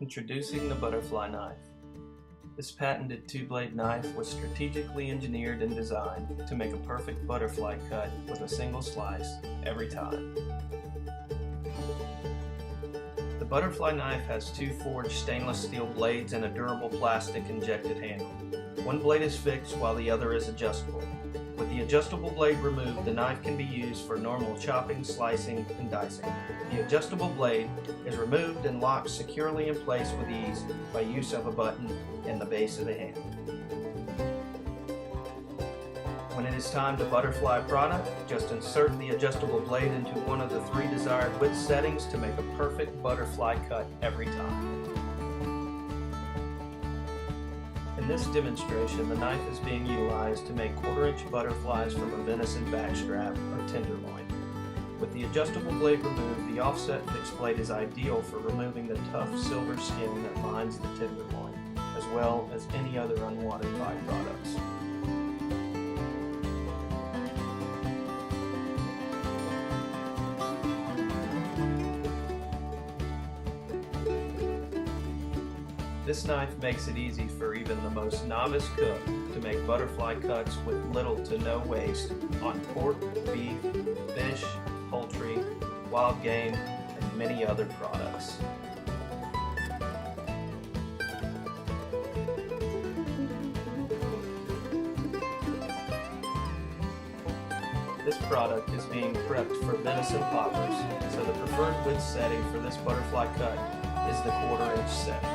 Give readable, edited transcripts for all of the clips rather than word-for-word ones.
Introducing the butterfly knife. This patented two-blade knife was strategically engineered and designed to make a perfect butterfly cut with a single slice every time. The butterfly knife has two forged stainless steel blades and a durable plastic injected handle. One blade is fixed while the other is adjustable. With the adjustable blade removed, the knife can be used for normal chopping, slicing, and dicing. The adjustable blade is removed and locked securely in place with ease by use of a button in the base of the handle. When it is time to butterfly a product, just insert the adjustable blade into one of the three desired width settings to make a perfect butterfly cut every time. In this demonstration, the knife is being utilized to make 1/4-inch butterflies from a venison backstrap or tenderloin. With the adjustable blade removed, the offset fixed blade is ideal for removing the tough silver skin that lines the tenderloin, as well as any other unwanted byproducts. This knife makes it easy for even the most novice cook to make butterfly cuts with little to no waste on pork, beef, fish, poultry, wild game, and many other products. This product is being prepped for venison poppers, so the preferred width setting for this butterfly cut is the 1/4-inch setting.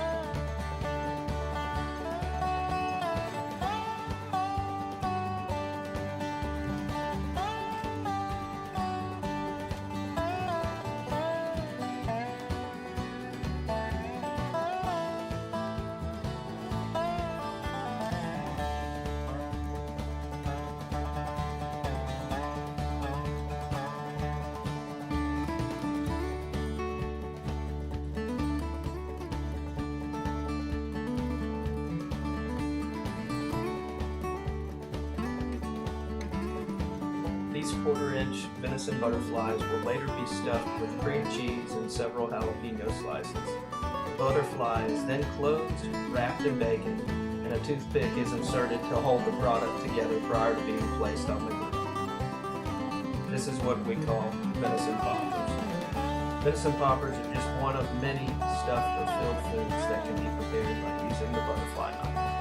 These 1/4-inch venison butterflies will later be stuffed with cream cheese and several jalapeno slices. The butterfly is then closed, wrapped in bacon, and a toothpick is inserted to hold the product together prior to being placed on the grill. This is what we call venison poppers. Venison poppers are just one of many stuffed or filled foods that can be prepared by using the butterfly knife.